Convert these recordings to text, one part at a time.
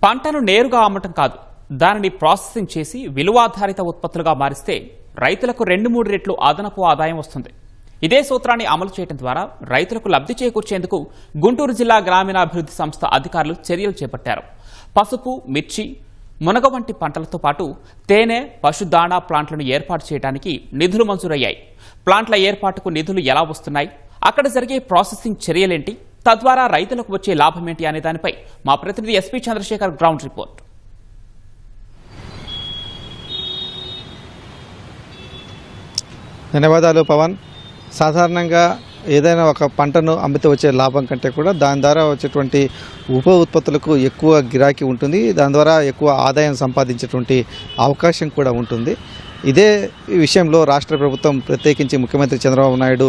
పంటను నేరుగా అమ్మటం కాదు, దానిని ప్రాసెసింగ్ చేసి విలువాధారిత ఉత్పత్తులుగా మారిస్తే రైతులకు 2-3 రెట్లు అదనపు ఆదాయం వస్తుంది. ఇదే సూత్రాన్ని అమలు చేయడం ద్వారా రైతులకు లబ్ధి చేకూర్చేందుకు గుంటూరు జిల్లా గ్రామీణాభివృద్ధి సంస్థ అధికారులు చర్యలు చేపట్టారు. పసుపు, మిర్చి, మునగ వంటి పంటలతో పాటు తేనె, పశుదాణా ప్లాంట్లను ఏర్పాటు చేయడానికి నిధులు మంజూరయ్యాయి. ప్లాంట్ల ఏర్పాటుకు నిధులు ఎలా వస్తున్నాయి, అక్కడ జరిగే ప్రాసెసింగ్ చర్యలేంటి, తద్వారా రైతులకు వచ్చే లాభమేంటి అనే దానిపై మా ప్రతినిధి ఎస్పీ చంద్రశేఖర్ గ్రౌండ్ రిపోర్ట్. ధన్యవాదాలు పవన్. సాధారణంగా ఏదైనా ఒక పంటను అమ్మితే వచ్చే లాభం కంటే కూడా దాని ద్వారా వచ్చేటువంటి ఉప ఉత్పత్తులకు ఎక్కువ గిరాకీ ఉంటుంది. దాని ద్వారా ఎక్కువ ఆదాయం సంపాదించేటువంటి అవకాశం కూడా ఉంటుంది. ఇదే విషయంలో రాష్ట్ర ప్రభుత్వం ప్రత్యేకించి ముఖ్యమంత్రి చంద్రబాబు నాయుడు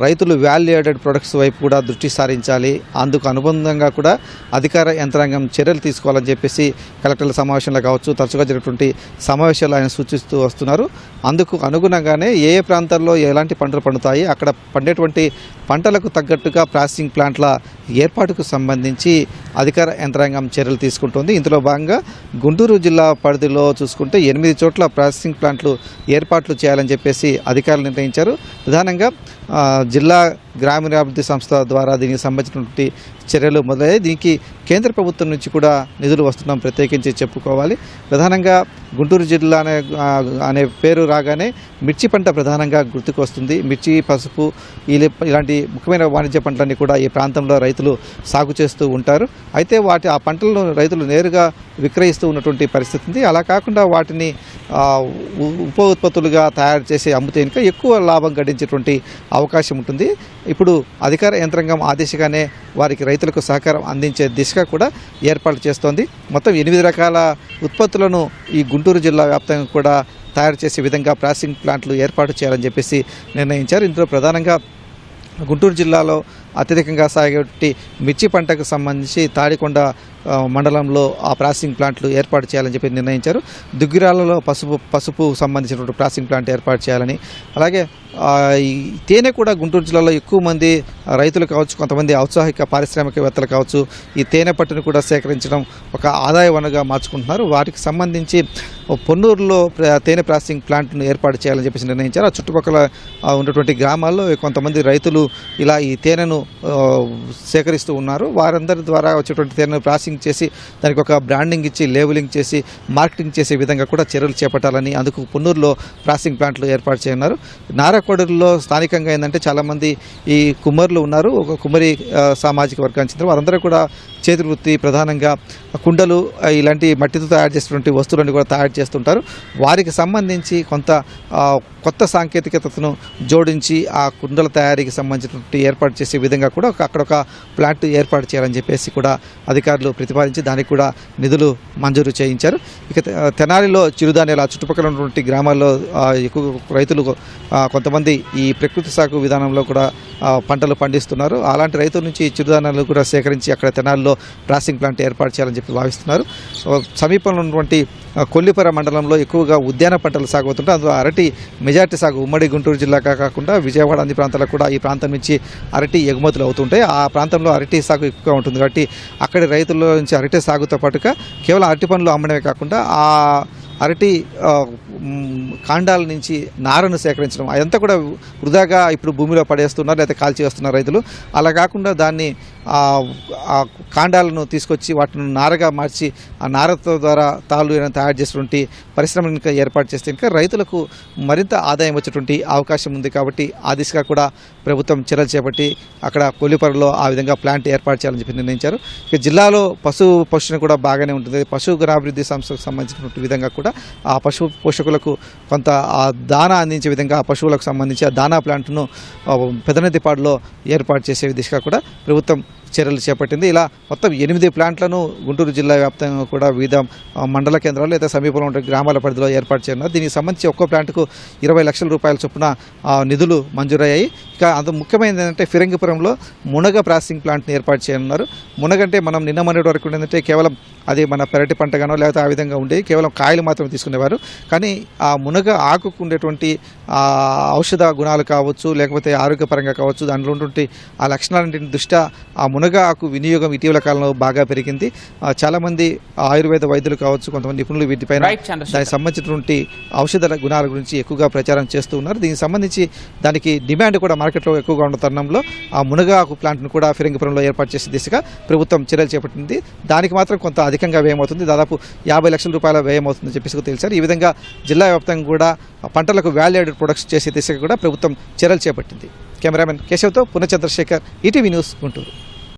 రైతులు వాల్యూ యాడెడ్ ప్రొడక్ట్స్ వైపు కూడా దృష్టి సారించాలి, అందుకు అనుబంధంగా కూడా అధికార యంత్రాంగం చర్యలు తీసుకోవాలని చెప్పేసి కలెక్టర్ల సమావేశంలో కావచ్చు, తరచుగా జరిగినటువంటి సమావేశాలు ఆయన సూచిస్తూ వస్తున్నారు. అందుకు అనుగుణంగానే ఏ ప్రాంతాల్లో ఎలాంటి పంటలు పండుతాయి, అక్కడ పండేటువంటి పంటలకు తగ్గట్టుగా ప్రాసెసింగ్ ప్లాంట్ల ఏర్పాటుకు సంబంధించి అధికార యంత్రాంగం చర్యలు తీసుకుంటుంది. ఇందులో భాగంగా గుంటూరు జిల్లా పరిధిలో చూసుకుంటే 8 చోట్ల ప్రాసెసింగ్ ప్లాంట్లు ఏర్పాట్లు చేయాలని చెప్పేసి అధికారులు నిర్ణయించారు. ప్రధానంగా జిల్లా గ్రామీణాభివృద్ధి సంస్థ ద్వారా దీనికి సంబంధించినటువంటి చర్యలు మొదలయ్యాయి. దీనికి కేంద్ర ప్రభుత్వం నుంచి కూడా నిధులు వస్తున్నాం ప్రత్యేకించి చెప్పుకోవాలి. ప్రధానంగా గుంటూరు జిల్లా అనే పేరు రాగానే మిర్చి పంట ప్రధానంగా గుర్తుకు వస్తుంది. మిర్చి, పసుపు ఇలాంటి ముఖ్యమైన వాణిజ్య పంటలన్నీ కూడా ఈ ప్రాంతంలో రైతులు సాగు చేస్తూ ఉంటారు. అయితే ఆ పంటలను రైతులు నేరుగా విక్రయిస్తూ ఉన్నటువంటి పరిస్థితి ఉంది. అలా కాకుండా వాటిని ఉప ఉత్పత్తులుగా తయారు చేసి అమ్మితే ఇంకా ఎక్కువ లాభం గడించేటువంటి అవకాశం ఉంటుంది. ఇప్పుడు అధికార యంత్రాంగం ఆ దిశగానే వారికి రైతులకు సహకారం అందించే దిశగా కూడా ఏర్పాటు చేస్తోంది. మొత్తం 8 రకాల ఉత్పత్తులను ఈ గుంటూరు జిల్లా వ్యాప్తంగా కూడా తయారు చేసే విధంగా ప్రాసెసింగ్ ప్లాంట్లు ఏర్పాటు చేయాలని చెప్పేసి నిర్ణయించారు. ఇందులో ప్రధానంగా గుంటూరు జిల్లాలో అత్యధికంగా సాగే మిర్చి పంటకు సంబంధించి తాడికొండ మండలంలో ఆ ప్రాసెసింగ్ ప్లాంట్లు ఏర్పాటు చేయాలని చెప్పి నిర్ణయించారు. దుగ్గిరాలలో పసుపు సంబంధించినటువంటి ప్రాసెసింగ్ ప్లాంట్ ఏర్పాటు చేయాలని, అలాగే ఈ తేనె కూడా గుంటూరు జిల్లాలో ఎక్కువ మంది రైతులు కావచ్చు, కొంతమంది ఔత్సాహిక పారిశ్రామికవేత్తలు కావచ్చు, ఈ తేనె పట్టును కూడా సేకరించడం ఒక ఆదాయ వనరుగా మార్చుకుంటున్నారు. వాటికి సంబంధించి పొన్నూరులో తేనె ప్రాసెసింగ్ ప్లాంట్ను ఏర్పాటు చేయాలని చెప్పేసి నిర్ణయించారు. ఆ చుట్టుపక్కల ఉన్నటువంటి గ్రామాల్లో కొంతమంది రైతులు ఇలా ఈ తేనెను సేకరిస్తూ ఉన్నారు. వారందరి ద్వారా వచ్చేటువంటి తేనెను ప్రాసెసింగ్ చేసి దానికి ఒక బ్రాండింగ్ ఇచ్చి లేబులింగ్ చేసి మార్కెటింగ్ చేసే విధంగా కూడా చర్యలు చేపట్టాలని అందుకు పొన్నూరులో ప్రాసెసింగ్ ప్లాంట్లు ఏర్పాటు చేయనున్నారు. నారాకోడూరులో స్థానికంగా ఏంటంటే చాలామంది ఈ కుమ్మరులు ఉన్నారు. ఒక కుమ్మరి సామాజిక వర్గానికి చెందిన వారందరూ కూడా చేతి వృత్తి, ప్రధానంగా కుండలు, ఇలాంటి మట్టితో తయారు చేసినటువంటి వస్తువులను కూడా తయారు చేస్తుంటారు. వారికి సంబంధించి కొత్త సాంకేతికతను జోడించి ఆ కుండల తయారీకి సంబంధించినటువంటి ఏర్పాటు చేసే విధంగా కూడా అక్కడ ఒక ప్లాంట్ ఏర్పాటు చేయాలని చెప్పేసి కూడా అధికారులు ప్రతిపాదించి దానికి కూడా నిధులు మంజూరు చేయించారు. ఇక తెనాలిలో చిరుధాన్యాలు, ఆ చుట్టుపక్కల ఉన్నటువంటి గ్రామాల్లో ఎక్కువ రైతులు కొంతమంది ఈ ప్రకృతి సాగు విధానంలో కూడా పంటలు పండిస్తున్నారు. అలాంటి రైతుల నుంచి చిరుధాన్యాలు కూడా సేకరించి అక్కడ తెనాలిలో ప్రాసెసింగ్ ప్లాంట్ ఏర్పాటు చేయాలని చెప్పి భావిస్తున్నారు. సమీపంలో ఉన్నటువంటి కొల్లిపర మండలంలో ఎక్కువగా ఉద్యాన పంటలు సాగు అవుతుంటాయి. అందులో అరటి మెజార్టీ సాగు ఉమ్మడి గుంటూరు జిల్లా కాకుండా విజయవాడ అన్ని ప్రాంతాలకు కూడా ఈ ప్రాంతం నుంచి అరటి ఎగుమతులు అవుతుంటాయి. ఆ ప్రాంతంలో అరటి సాగు ఎక్కువగా ఉంటుంది కాబట్టి అక్కడి రైతుల నుంచి అరటి సాగుతో పాటుగా కేవలం అరటి పండ్లు అమ్మడమే కాకుండా ఆ అరటి కాండాల నుంచి నారను సేకరించడం, అదంతా కూడా వృధాగా ఇప్పుడు భూమిలో పడేస్తున్నారు లేదా కాల్చి వేస్తున్నారు రైతులు. అలా కాకుండా దాన్ని ఆ కాండాలను తీసుకొచ్చి వాటిని నారగా మార్చి ఆ నారతో ద్వారా తాళ్ళు తయారు చేసినటువంటి పరిశ్రమను ఇంకా ఏర్పాటు చేస్తే ఇంకా రైతులకు మరింత ఆదాయం వచ్చేటువంటి అవకాశం ఉంది. కాబట్టి ఆ దిశగా కూడా ప్రభుత్వం చర్యలు చేపట్టి అక్కడ కొల్లిపరలో ఆ విధంగా ప్లాంట్ ఏర్పాటు చేయాలని చెప్పి నిర్ణయించారు. ఇక జిల్లాలో పశు పోషణ కూడా బాగానే ఉంటుంది. పశు గ్రామాభివృద్ధి సంస్థకు సంబంధించినటువంటి విధంగా కూడా ఆ పశు పోషకులకు కొంత ఆ దానా అందించే విధంగా ఆ పశువులకు సంబంధించి ఆ దానా ప్లాంట్ను పెదనదిపాడులో ఏర్పాటు చేసే దిశగా కూడా ప్రభుత్వం చర్యలు చేపట్టింది. ఇలా మొత్తం 8 ప్లాంట్లను గుంటూరు జిల్లా వ్యాప్తంగా కూడా వివిధ మండల కేంద్రాలు లేదా సమీపంలో ఉండే గ్రామాల పరిధిలో ఏర్పాటు చేయనున్నారు. దీనికి సంబంధించి ఒక్కో ప్లాంట్కు 20 లక్షల రూపాయల చొప్పున నిధులు మంజూరయ్యాయి. ఇక అంత ముఖ్యమైనది ఏంటంటే ఫిరంగిపురంలో మునగ ప్రాసెసింగ్ ప్లాంట్ని ఏర్పాటు చేయనున్నారు. మునగంటే మనం నిన్న మొన్నటి వరకు ఏంటంటే కేవలం అది మన పెరటి పంటగానో లేకపోతే ఆ విధంగా ఉండేది, కేవలం కాయలు మాత్రమే తీసుకునేవారు. కానీ ఆ మునగ ఆకుకు ఉండేటువంటి ఔషధ గుణాలు కావచ్చు, లేకపోతే ఆరోగ్యపరంగా కావచ్చు, దాంట్లో ఉన్నటువంటి ఆ లక్షణాలన్నింటిని దృష్ట్యా ఆ మునగ ఆకు వినియోగం ఇటీవల కాలంలో బాగా పెరిగింది. చాలామంది ఆయుర్వేద వైద్యులు కావచ్చు, కొంతమంది నిపుణులు వీటిపైన దానికి సంబంధించినటువంటి ఔషధ గుణాల గురించి ఎక్కువగా ప్రచారం చేస్తూ ఉన్నారు. దీనికి సంబంధించి దానికి డిమాండ్ కూడా మార్కెట్లో ఎక్కువగా ఉన్న తరుణంలో ఆ మునగ ఆకు ప్లాంట్ను కూడా ఫిరంగిపురంలో ఏర్పాటు చేసే దిశగా ప్రభుత్వం చర్యలు చేపట్టింది. దానికి మాత్రం కొంత అధికంగా వ్యయమవుతుంది, దాదాపు 50 లక్షల రూపాయల వ్యయమవుతుందని చెప్పేసి తెలిసారు. ఈ విధంగా జిల్లా వ్యాప్తంగా కూడా పంటలకు వాల్యూ యాడెడ్ ప్రొడక్ట్స్ చేసే దిశగా కూడా ప్రభుత్వం చర్యలు చేపట్టింది. కెమెరామెన్ కేశవ్తో పునః చంద్రశేఖర్, ఈటీవీ న్యూస్, గుంటూరు.